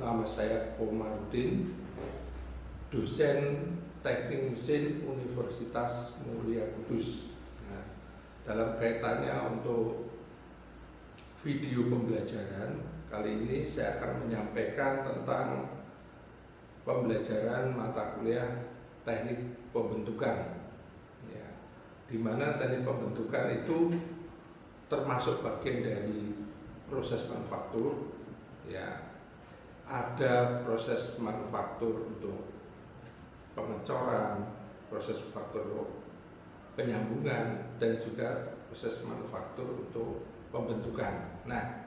nama saya Komarudin, dosen Teknik Mesin Universitas Mulia Kudus. Nah, dalam kaitannya untuk video pembelajaran, kali ini saya akan menyampaikan tentang pembelajaran mata kuliah teknik pembentukan, ya, di mana teknik pembentukan itu termasuk bagian dari proses manufaktur, ya. Ada proses manufaktur untuk pengecoran, proses manufaktur penyambungan, dan juga proses manufaktur untuk pembentukan. Nah,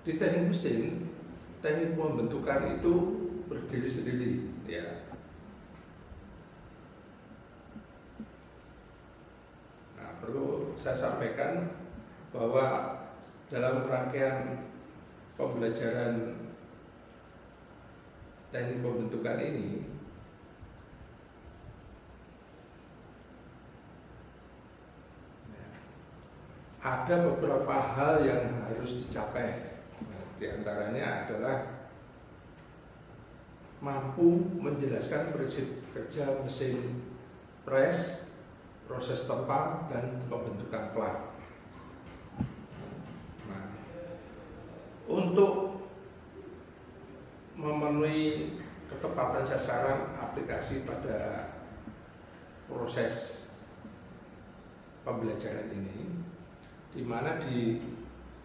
di teknik mesin, teknik pembentukan itu berdiri sendiri, ya. Nah, perlu saya sampaikan bahwa dalam rangkaian pembelajaran teknik pembentukan ini ada beberapa hal yang harus dicapai. Nah, di antaranya adalah mampu menjelaskan prinsip kerja mesin pres, proses tempa, dan pembentukan plat. Nah, untuk memenuhi ketepatan sasaran aplikasi pada proses pembelajaran ini, di mana di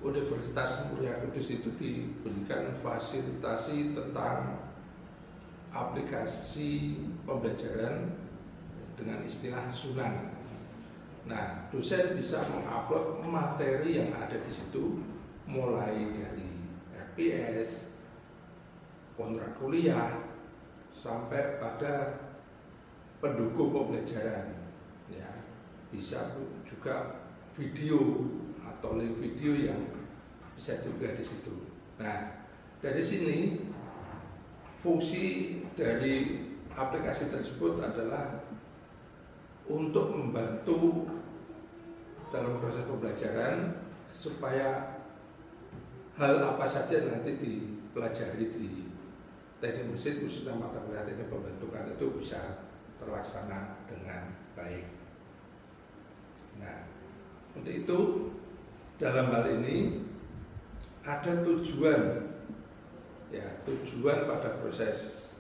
Universitas Mulia Kudus itu diberikan fasilitasi tentang aplikasi pembelajaran dengan istilah Sunan. Nah, dosen bisa mengupload materi yang ada di situ, mulai dari RPS, kontrak kuliah, sampai pada pendukung pembelajaran, ya. Bisa juga video atau link video yang bisa diunggah di situ. Nah, dari sini fungsi dari aplikasi tersebut adalah untuk membantu dalam proses pembelajaran supaya hal apa saja nanti dipelajari di teknik mesin, khususnya mata kuliah teknik pembentukan, itu bisa terlaksana dengan baik. Nah, untuk itu dalam hal ini ada tujuan, ya, tujuan pada proses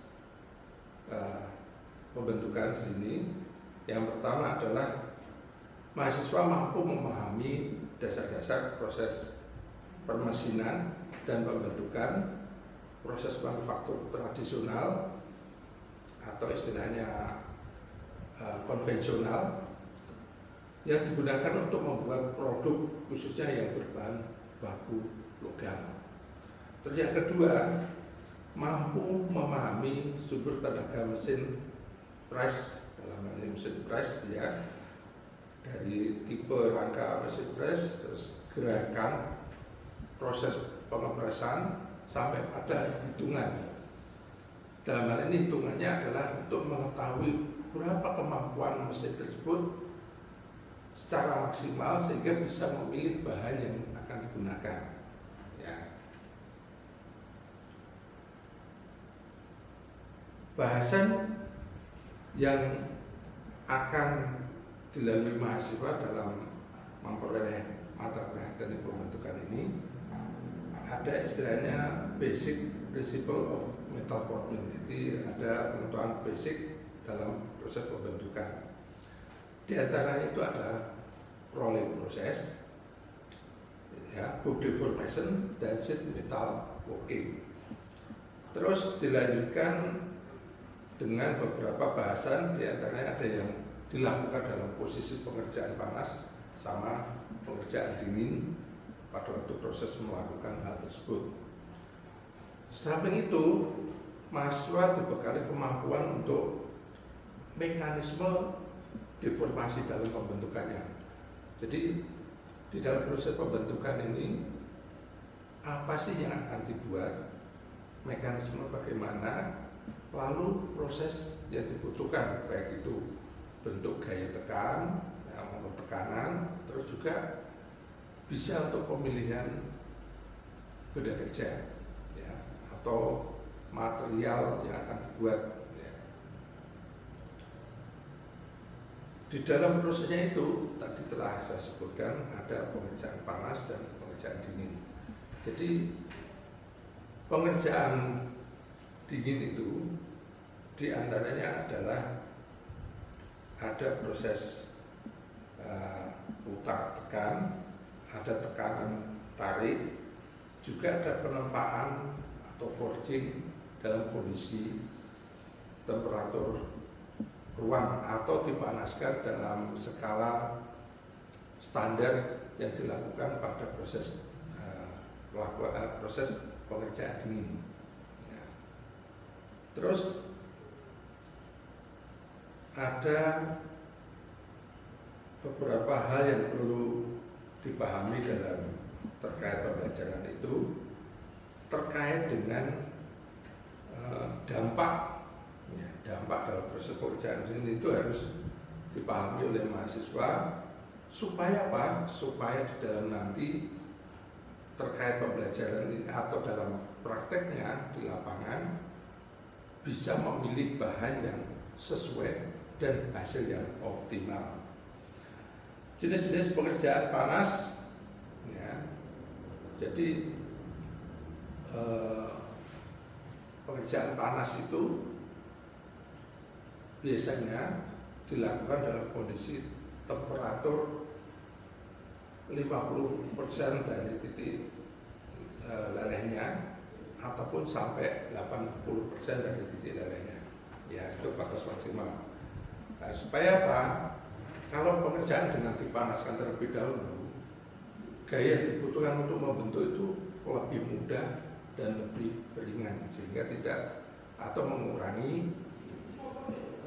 pembentukan di sini. Yang pertama adalah mahasiswa mampu memahami dasar-dasar proses permesinan dan pembentukan, proses manufaktur tradisional atau istilahnya konvensional, yang digunakan untuk membuat produk khususnya yang berbahan baku logam. Terus yang kedua, mampu memahami sumber tenaga mesin pres, dalam hal ini mesin pres, ya, dari tipe rangka mesin pres, terus gerakan, proses pengepresan, sampai pada hitungan. Dalam hal ini hitungannya adalah untuk mengetahui berapa kemampuan mesin tersebut secara maksimal sehingga bisa memilih bahan yang akan digunakan, ya. Bahasan yang akan dilalui mahasiswa dalam memperoleh mata kuliah teknik pembentukan ini ada istilahnya basic principle of metal forming. Jadi ada pengetahuan basic dalam proses pembentukan. Di antaranya itu ada rolling proses, ya, book deformation, dan sheet metal working. Terus dilanjutkan dengan beberapa bahasan, di antaranya ada yang dilakukan dalam posisi pengerjaan panas sama pengerjaan dingin pada waktu proses melakukan hal tersebut. Samping itu, mahasiswa dibekali kemampuan untuk mekanisme deformasi dalam pembentukannya. Jadi di dalam proses pembentukan ini apa sih yang akan dibuat, mekanisme bagaimana, lalu proses yang dibutuhkan, baik itu bentuk gaya tekan, ya, maupun tekanan, terus juga bisa untuk pemilihan benda kerja, ya, atau material yang akan dibuat. Di dalam prosesnya itu tadi telah saya sebutkan ada pengerjaan panas dan pengerjaan dingin. Jadi pengerjaan dingin itu diantaranya adalah ada proses putar tekan, ada tekanan tarik, juga ada penempaan atau forging dalam kondisi temperatur ruang atau dipanaskan dalam skala standar yang dilakukan pada proses proses pengerjaan dingin. Ya. Terus ada beberapa hal yang perlu dipahami dalam terkait pembelajaran itu terkait dengan dampak dalam proses pengerjaan dingin itu harus dipahami oleh mahasiswa supaya apa? Supaya di dalam nanti terkait pembelajaran ini atau dalam prakteknya di lapangan bisa memilih bahan yang sesuai dan hasil yang optimal. Jenis-jenis pengerjaan panas, ya, jadi pengerjaan panas itu biasanya dilakukan dalam kondisi temperatur 50% dari titik lelehnya ataupun sampai 80% dari titik lelehnya. Ya, itu batas maksimal. Nah, supaya apa? Kalau pengerjaan dengan dipanaskan terlebih dahulu, gaya yang dibutuhkan untuk membentuk itu lebih mudah dan lebih ringan sehingga tidak atau mengurangi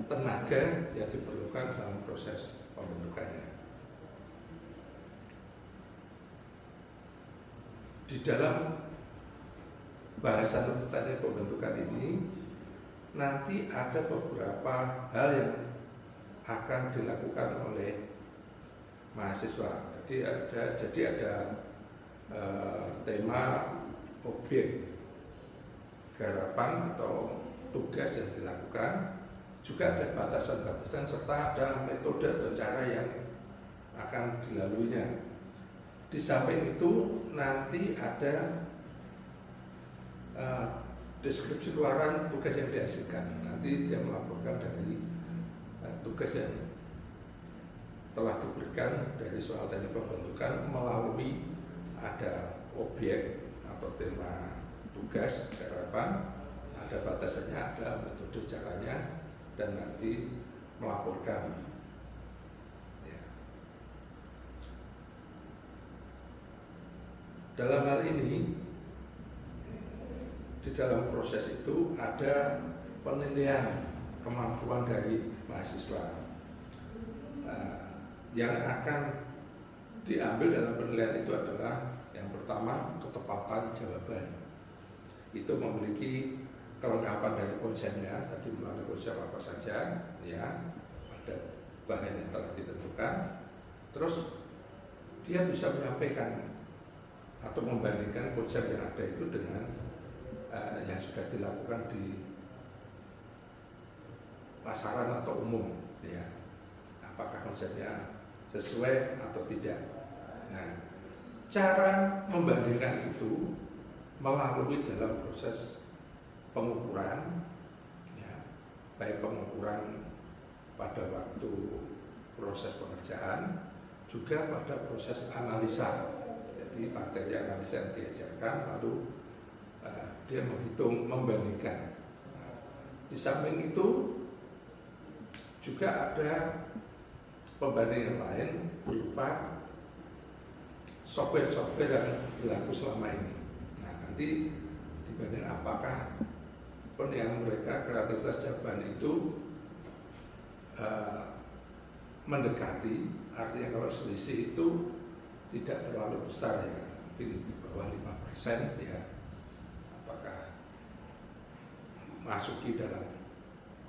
tenaga yang diperlukan dalam proses pembentukannya. Di dalam bahasan untuk teknik pembentukan ini nanti ada beberapa hal yang akan dilakukan oleh mahasiswa. Jadi ada tema objek garapan atau tugas yang dilakukan, juga ada batasan-batasan serta ada metode atau cara yang akan dilaluinya. Di samping itu nanti ada deskripsi luaran tugas yang dihasilkan. Nanti dia melaporkan dari tugas yang telah diberikan dari soal teknik pembentukan melalui ada objek atau tema tugas garapan, ada batasannya, ada metode caranya, dan nanti melaporkan. Ya. Dalam hal ini, di dalam proses itu ada penilaian kemampuan dari mahasiswa. Yang akan diambil dalam penilaian itu adalah yang pertama, ketepatan jawaban. Itu memiliki kelengkapan dari konsepnya, tadi melalui konsep apa saja, ya, pada bahan yang telah ditentukan. Terus dia bisa menyampaikan atau membandingkan konsep yang ada itu dengan yang sudah dilakukan di pasaran atau umum, ya, apakah konsepnya sesuai atau tidak. Nah, cara membandingkan itu melalui dalam proses pengukuran, ya, baik pengukuran pada waktu proses pengerjaan, juga pada proses analisa. Jadi materi analisa yang diajarkan, lalu dia menghitung, membandingkan. Di samping itu juga ada pembandingan lain berupa software-software yang berlaku selama ini. Nah, nanti dibanding apakah penilaian mereka kreativitas jawaban itu mendekati, artinya kalau selisih itu tidak terlalu besar, ya, mungkin di bawah 5%, ya, apakah masuki dalam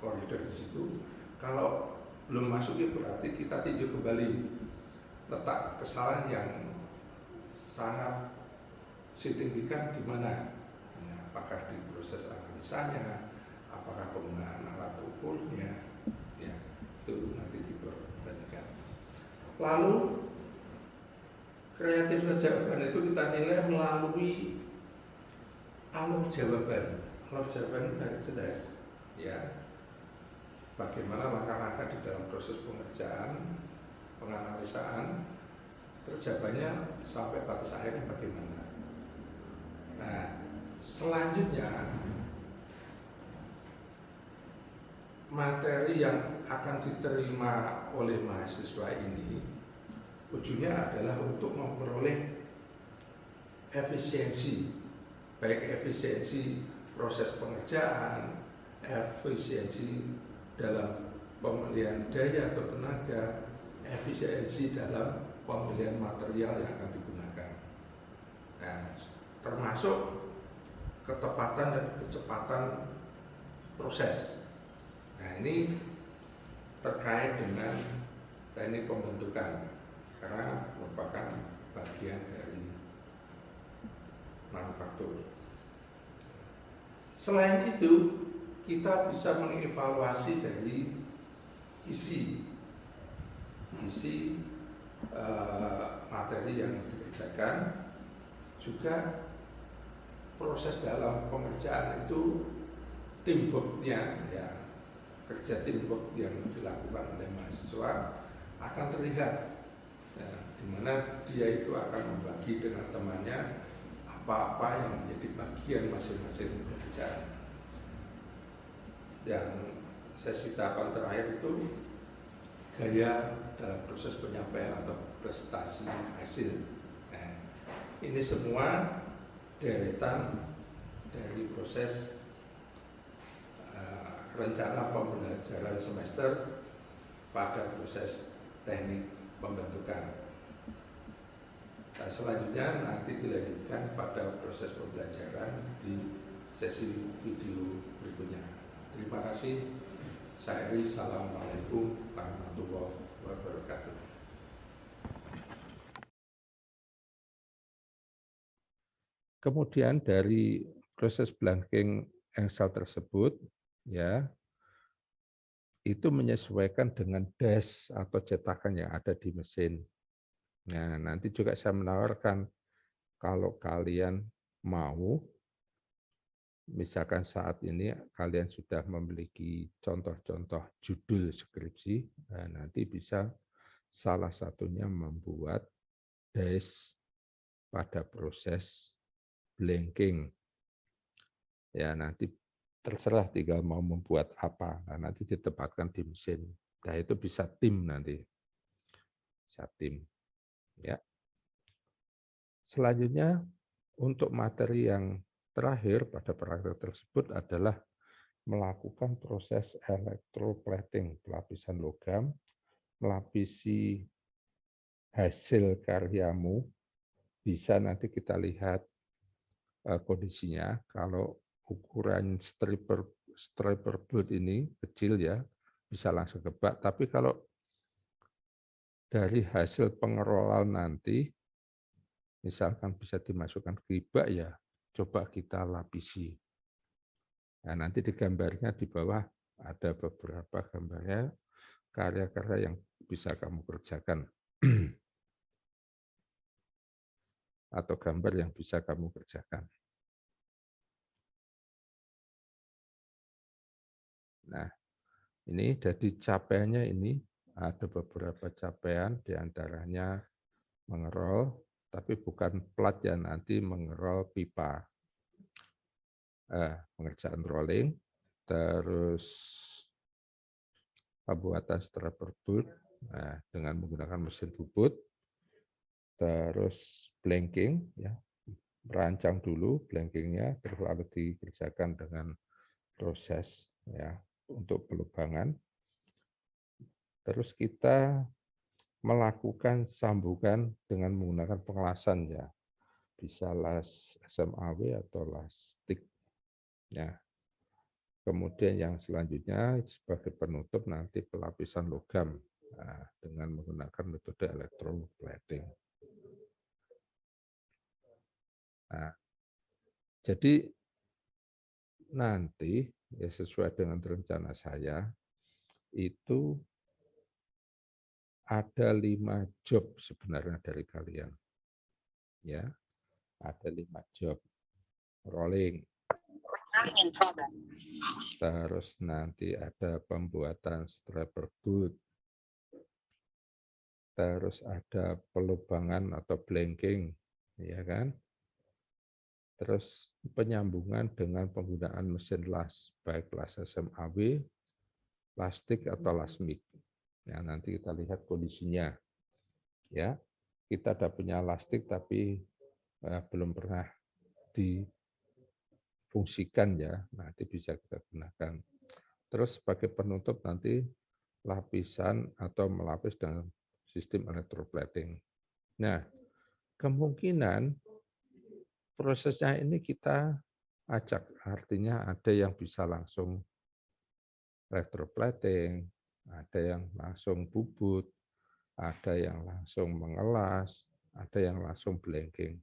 koridor di situ. Kalau belum masuki berarti kita tinjau kembali letak kesalahan yang sangat signifikan di mana. Ya, apakah di proses analisanya, apakah penggunaan alat ukurnya, ya itu nanti diperbandingkan. Lalu kreativitas jawaban itu kita nilai melalui alur jawaban. Alur jawaban itu harus jelas, ya. Bagaimana langkah-langkah di dalam proses pengerjaan, penganalisaan, terus jawabannya sampai batas akhirnya bagaimana. Nah, selanjutnya materi yang akan diterima oleh mahasiswa ini ujungnya adalah untuk memperoleh efisiensi, baik efisiensi proses pengerjaan, efisiensi dalam pemilihan daya atau tenaga, efisiensi dalam pemilihan material yang akan digunakan. Nah, termasuk ketepatan dan kecepatan proses. Nah, ini terkait dengan teknik pembentukan karena merupakan bagian dari manufaktur. Selain itu, kita bisa mengevaluasi dari isi materi yang dikerjakan, juga proses dalam pengerjaan itu teamwork-nya, ya, kerja teamwork yang dilakukan oleh mahasiswa akan terlihat, ya, di mana dia itu akan membagi dengan temannya apa-apa yang menjadi bagian masing-masing pekerjaan. Yang sesi tahapan terakhir itu gaya dalam proses penyampaian atau presentasi hasil. Nah, ini semua deretan dari proses rencana pembelajaran semester pada proses teknik pembentukan. Nah, selanjutnya nanti dilanjutkan pada proses pembelajaran di sesi video berikutnya. Terima kasih. Saya Eri, Assalamualaikum warahmatullahi wabarakatuh. Kemudian dari proses blanking Excel tersebut, ya, itu menyesuaikan dengan dash atau cetakan yang ada di mesin. Nah, nanti juga saya menawarkan kalau kalian mau, misalkan saat ini kalian sudah memiliki contoh-contoh judul skripsi, nah nanti bisa salah satunya membuat dash pada proses blanking. Ya, nanti terserah tinggal mau membuat apa. Nah, nanti ditempatkan di mesin. Nah, itu bisa tim nanti. Bisa tim. Ya. Selanjutnya, untuk materi yang terakhir pada praktek tersebut adalah melakukan proses electroplating, pelapisan logam, melapisi hasil karyamu. Bisa nanti kita lihat kondisinya. Kalau ukuran striper board ini kecil, ya, bisa langsung ke bak. Tapi kalau dari hasil pengerolan nanti, misalkan bisa dimasukkan ke bak, ya coba kita lapisi. Nah, nanti di gambarnya di bawah ada beberapa gambarnya, karya-karya yang bisa kamu kerjakan. Atau gambar yang bisa kamu kerjakan. Nah, ini jadi capaiannya ini ada beberapa capaian, diantaranya mengerol, tapi bukan plat ya, nanti mengerol pipa. Pengerjaan rolling, terus pembuatan striper board dengan menggunakan mesin bubut, terus blanking, ya, merancang dulu blankingnya, terus lalu dikerjakan dengan proses, ya, untuk pelubangan. Terus kita melakukan sambungan dengan menggunakan pengelasan, ya, bisa las SMAW atau las stick. Ya. Kemudian yang selanjutnya sebagai penutup nanti pelapisan logam dengan menggunakan metode electroplating. Nah, jadi nanti ya sesuai dengan rencana saya itu ada 5 job sebenarnya dari kalian. Ya, ada 5 job. Rolling. Terus nanti ada pembuatan strapper boot. Terus ada pelubangan atau blanking, ya kan? Terus penyambungan dengan penggunaan mesin las, baik las SMAW, plastik atau las MIG. Ya, nanti kita lihat kondisinya. Ya, kita ada punya lastik tapi belum pernah difungsikan ya, nanti bisa kita gunakan. Terus sebagai penutup nanti lapisan atau melapis dengan sistem electroplating. Nah, kemungkinan prosesnya ini kita acak, artinya ada yang bisa langsung electroplating, ada yang langsung bubut, ada yang langsung mengelas, ada yang langsung blanking.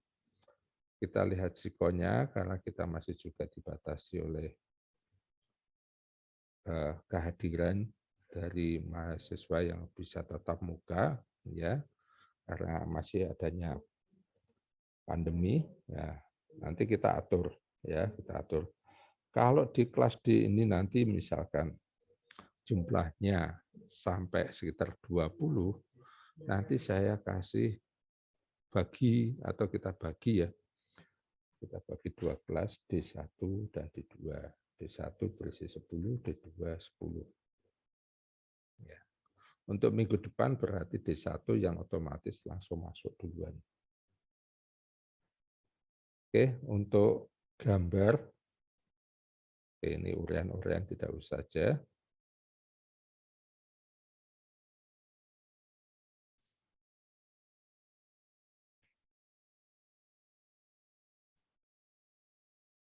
Kita lihat sikonya karena kita masih juga dibatasi oleh kehadiran dari mahasiswa yang bisa tatap muka, ya, karena masih adanya pandemi, ya. Nanti kita atur, ya, kita atur. Kalau di kelas D ini nanti misalkan jumlahnya sampai sekitar 20, nanti saya kasih bagi atau kita bagi ya. Kita bagi 12, D1 dan D2. D1 berisi 10, D2 10. Ya. Untuk minggu depan berarti D1 yang otomatis langsung masuk duluan. Oke, untuk gambar, ini urean-urean tidak usah saja.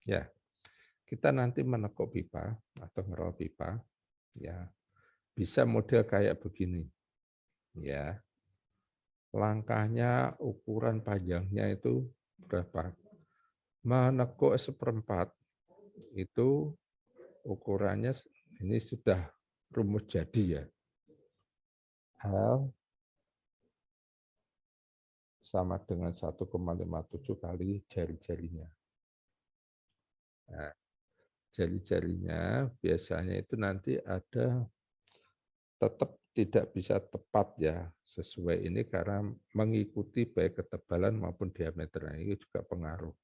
Ya, kita nanti menekuk pipa atau ngerol pipa, ya bisa model kayak begini, ya. Langkahnya, ukuran panjangnya itu berapa? Menekuk seperempat itu ukurannya ini sudah rumus jadi ya. L sama dengan 1,57 kali jari-jarinya. Nah, jari-jarinya biasanya itu nanti ada tetap tidak bisa tepat ya sesuai ini karena mengikuti baik ketebalan maupun diameternya ini juga pengaruh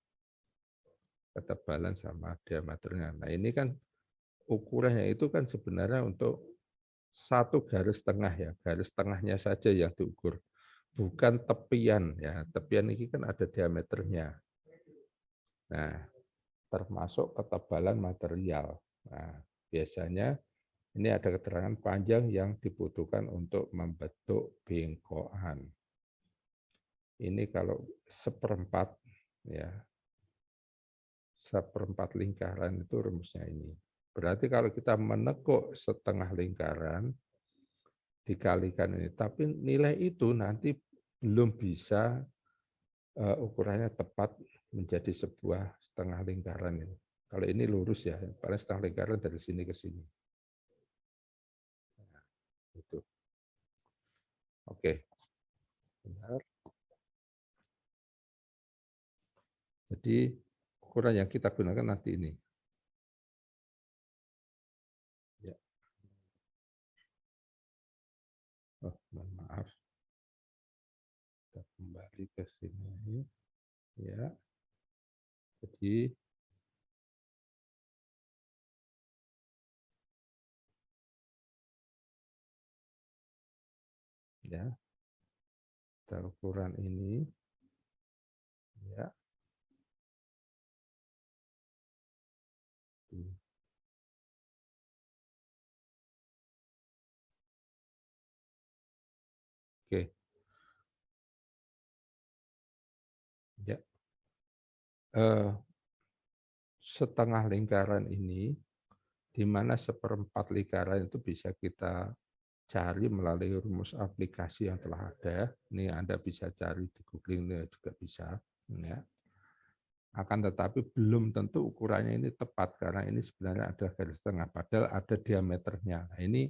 ketebalan sama diameternya. Nah ini kan ukurannya itu kan sebenarnya untuk satu garis tengah ya, garis tengahnya saja yang diukur, bukan tepian ya. Tepian ini kan ada diameternya. Nah, termasuk ketebalan material. Nah, biasanya ini ada keterangan panjang yang dibutuhkan untuk membentuk bengkokan. Ini kalau seperempat ya, seperempat lingkaran itu rumusnya ini. Berarti kalau kita menekuk setengah lingkaran dikalikan ini, tapi nilai itu nanti belum bisa ukurannya tepat menjadi sebuah setengah lingkaran ini. Kalau ini lurus ya, paling setengah lingkaran dari sini ke sini. Nah, itu. Oke. Benar. Jadi ukuran yang kita gunakan nanti ini. Ya. Oh, mohon maaf. Kita kembali ke sini. Ya. Jadi ya, kita ukuran ini. Ya. Oke. Ya. Setengah lingkaran ini, di mana seperempat lingkaran itu bisa kita cari melalui rumus aplikasi yang telah ada. Ini Anda bisa cari di googling juga bisa. Ya. Akan tetapi belum tentu ukurannya ini tepat karena ini sebenarnya ada garis tengah, padahal ada diameternya. Nah, ini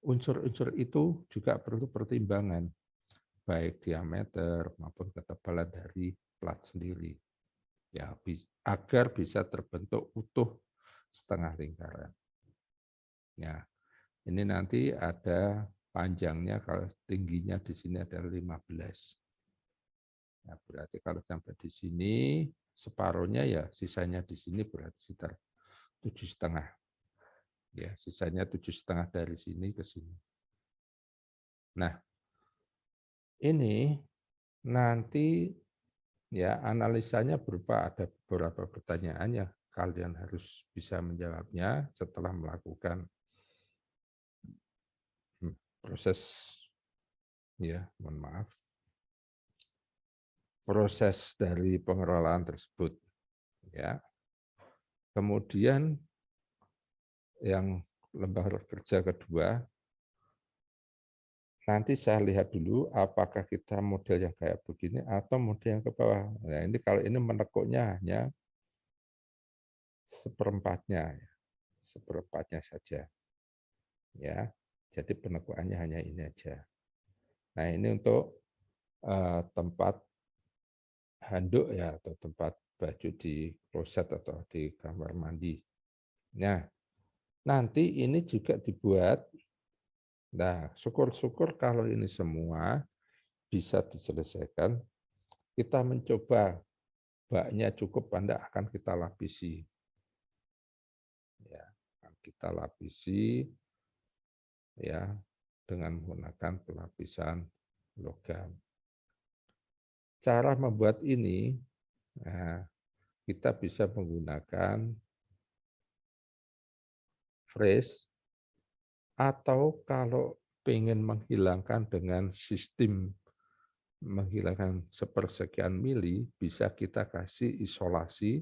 unsur-unsur itu juga perlu pertimbangan, baik diameter maupun ketebalan dari plat sendiri. Ya, agar bisa terbentuk utuh setengah lingkaran. Ya, ini nanti ada panjangnya, kalau tingginya di sini ada 15. Ya, berarti kalau sampai di sini separuhnya ya sisanya di sini berarti sekitar 7,5. Ya, sisanya 7,5 dari sini ke sini. Nah, ini nanti ya analisanya berupa ada beberapa pertanyaan yang kalian harus bisa menjawabnya setelah melakukan proses, ya mohon maaf, proses dari pengelolaan tersebut. Ya, kemudian yang lembar kerja kedua, nanti saya lihat dulu apakah kita model yang kayak begini atau model yang ke bawah. Nah, ini kalau ini menekuknya hanya seperempatnya, seperempatnya saja. Ya, jadi penekuannya hanya ini aja. Nah, ini untuk tempat handuk ya, atau tempat baju di kloset atau di kamar mandi. Nah, nanti ini juga dibuat. Nah, syukur-syukur kalau ini semua bisa diselesaikan. Kita mencoba baknya cukup, Anda akan kita lapisi. Ya, akan kita lapisi ya dengan menggunakan pelapisan logam. Cara membuat ini, nah, kita bisa menggunakan freeze, atau kalau ingin menghilangkan dengan sistem menghilangkan sepersekian mili, bisa kita kasih isolasi,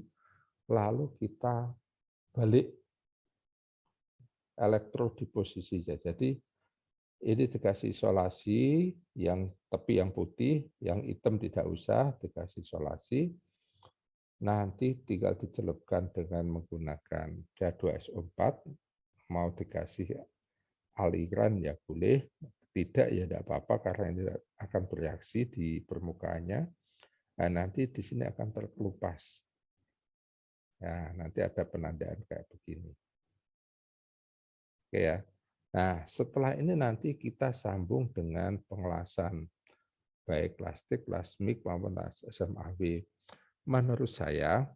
lalu kita balik elektrod di posisinya. Jadi ini dikasih isolasi, yang tepi yang putih, yang hitam tidak usah, dikasih isolasi. Nanti tinggal dicelupkan dengan menggunakan K2SO4, mau dikasih aliran ya boleh, tidak ya tidak apa-apa karena ini akan bereaksi di permukaannya. Nah, nanti di sini akan terkelupas. Nah, nanti ada penandaan kayak begini. Oke ya. Nah, setelah ini nanti kita sambung dengan pengelasan, baik plastik, lasmik, maupun SMAW. Menurut saya,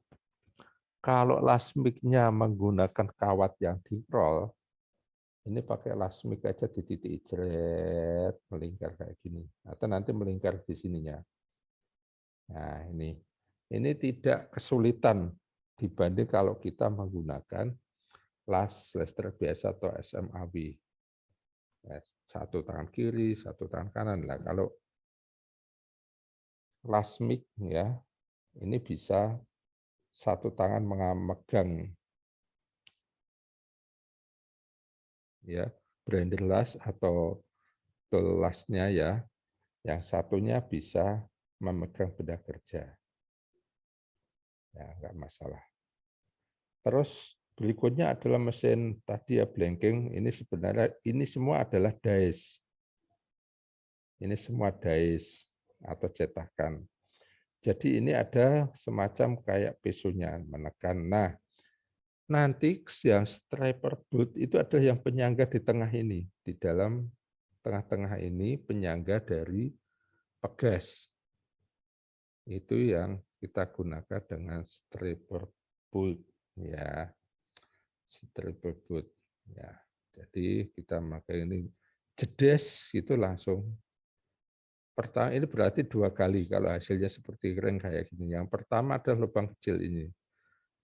kalau lasmiknya menggunakan kawat yang di-roll, ini pakai lasmik aja di titik jeret, melingkar kayak gini. Atau nanti melingkar di sininya. Nah, ini tidak kesulitan dibanding kalau kita menggunakan las lester biasa atau SMAW. Satu tangan kiri, satu tangan kanan. Lah kalau lasmik ya, ini bisa satu tangan memegang ya brander las atau tool lasnya ya, yang satunya bisa memegang benda kerja. Ya, enggak masalah. Terus berikutnya adalah mesin tadi ya blanking. Ini sebenarnya ini semua adalah dies. Ini semua dies atau cetakan. Jadi ini ada semacam kayak pesonya menekan. Nah, nanti yang striper boot itu adalah yang penyangga di tengah ini. Di dalam tengah-tengah ini penyangga dari pegas. Itu yang kita gunakan dengan striper boot ya. Striper boot ya. Jadi kita pakai ini jedes itu langsung. Pertama ini berarti 2 kali kalau hasilnya seperti kering kayak gini. Yang pertama adalah lubang kecil ini.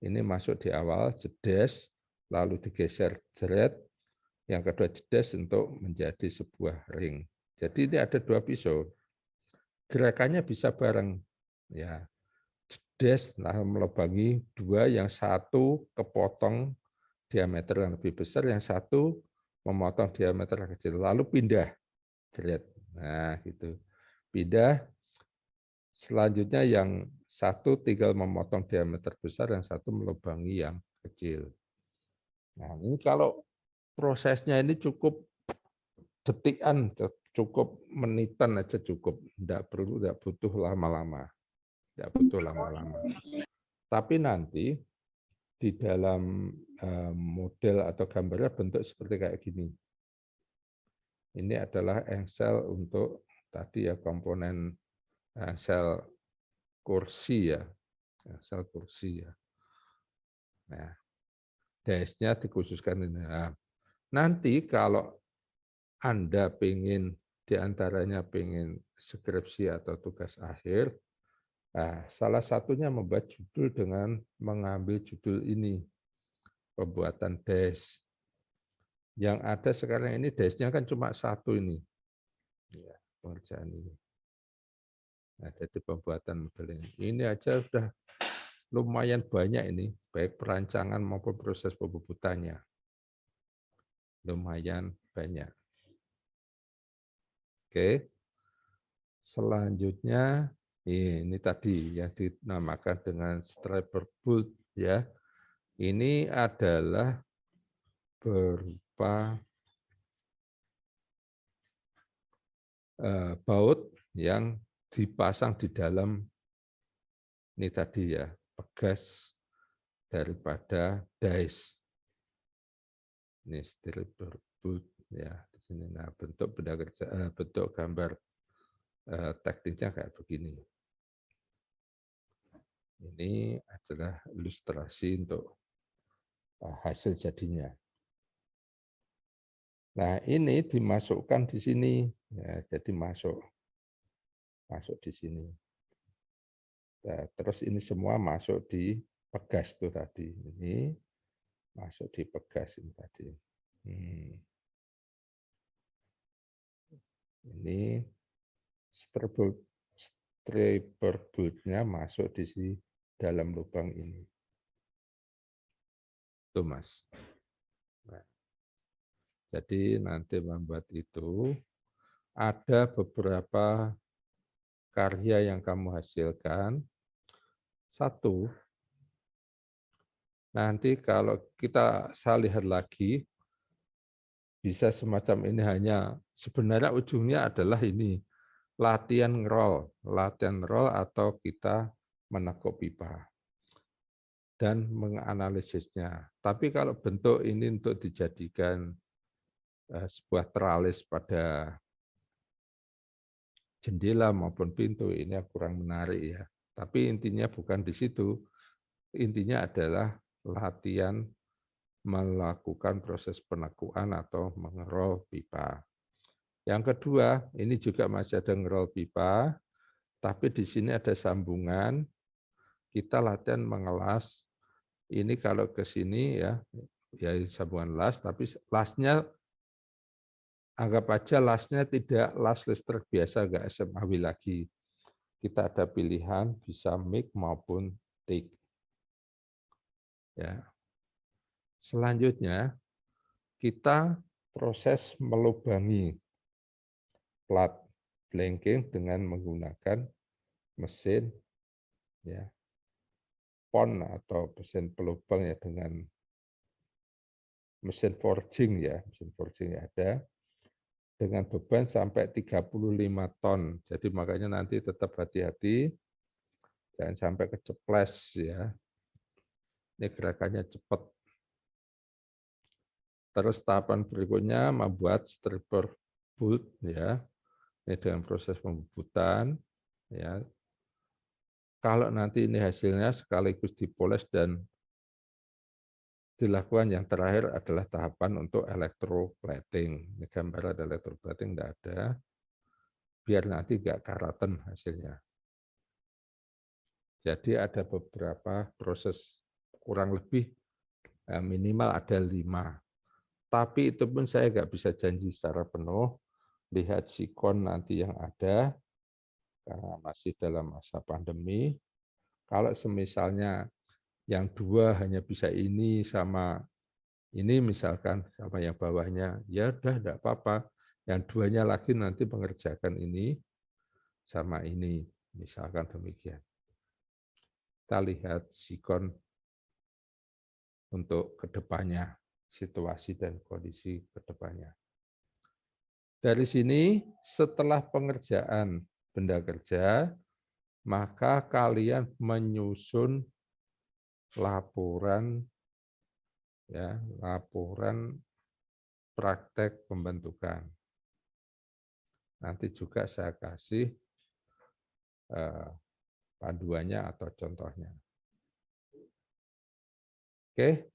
Ini masuk di awal, jedes, lalu digeser jeret. Yang kedua jedes untuk menjadi sebuah ring. Jadi ini ada 2 pisau. Gerakannya bisa bareng. Ya, jedes, nah melubangi 2, yang satu kepotong diameter yang lebih besar, yang satu memotong diameter yang kecil. Lalu pindah, jeret. Nah, gitu. Pindah. Selanjutnya yang satu tinggal memotong diameter besar, yang satu melubangi yang kecil. Nah, ini kalau prosesnya ini cukup detikan, cukup menitan aja cukup, tidak butuh lama-lama, tidak butuh lama-lama. Tapi nanti di dalam model atau gambarnya bentuk seperti kayak gini. Ini adalah engsel untuk tadi ya komponen engsel kursi ya, engsel kursi ya. Nah, dash-nya dikhususkan ini. Nah, nanti kalau Anda pengen diantaranya pengen skripsi atau tugas akhir, nah, salah satunya membuat judul dengan mengambil judul ini, pembuatan dash. Yang ada sekarang ini dash-nya kan cuma satu ini, ya, pengerjaan ini. Nah, jadi pembuatan model ini. Ini aja sudah lumayan banyak ini, baik perancangan maupun proses pembubutannya. Lumayan banyak. Oke. Selanjutnya ini tadi yang dinamakan dengan striper bolt ya. Ini adalah berupa baut yang dipasang di dalam ini tadi ya, pegas daripada dies. Ini striper bolt ya di sini. Nah, bentuk benda kerja, bentuk gambar tekniknya kayak begini. Ini adalah ilustrasi untuk hasil jadinya. Nah, ini dimasukkan di sini, ya, jadi masuk di sini. Nah, terus ini semua masuk di pegas tuh tadi. Ini masuk di pegas ini tadi. Ini striper bolt-nya masuk di sini dalam lubang ini. Tuh, Mas. Nah, jadi nanti membuat itu ada beberapa karya yang kamu hasilkan. Satu, nanti kalau saya lihat lagi, bisa semacam ini hanya sebenarnya ujungnya adalah ini, latihan roll atau kita menekuk pipa dan menganalisisnya. Tapi kalau bentuk ini untuk dijadikan sebuah teralis pada jendela maupun pintu, ini kurang menarik ya. Tapi intinya bukan di situ. Intinya adalah latihan melakukan proses penekukan atau mengerol pipa. Yang kedua, ini juga masih ada ngerol pipa, tapi di sini ada sambungan. Kita latihan mengelas. Ini kalau ke sini ya sambungan las, tapi lasnya anggap aja lasnya tidak las listrik biasa, enggak SMAW lagi. Kita ada pilihan bisa MIG maupun TIG. Ya. Selanjutnya kita proses melubangi plat blanking dengan menggunakan mesin ya pon atau mesin pelubang ya dengan mesin forging ya, mesin forging ada dengan beban sampai 35 ton. Jadi makanya nanti tetap hati-hati jangan sampai keceples ya. Ini gerakannya cepat. Terus tahapan berikutnya membuat striper bolt ya. Ini dengan proses pembubutan ya. Kalau nanti ini hasilnya sekaligus dipoles dan dilakukan yang terakhir adalah tahapan untuk electroplating. Ini gambar ada electroplating tidak ada. Biar nanti enggak karatan hasilnya. Jadi ada beberapa proses kurang lebih minimal ada 5. Tapi itu pun saya nggak bisa janji secara penuh. Lihat sikon nanti yang ada, karena masih dalam masa pandemi. Kalau semisalnya yang 2 hanya bisa ini sama ini misalkan, sama yang bawahnya, ya udah enggak apa-apa. Yang 2-nya lagi nanti mengerjakan ini sama ini, misalkan demikian. kita lihat sikon untuk kedepannya, situasi dan kondisi kedepannya. Dari sini, setelah pengerjaan benda kerja, maka kalian menyusun laporan, ya, laporan praktek pembentukan. Nanti juga saya kasih panduannya atau contohnya. Oke.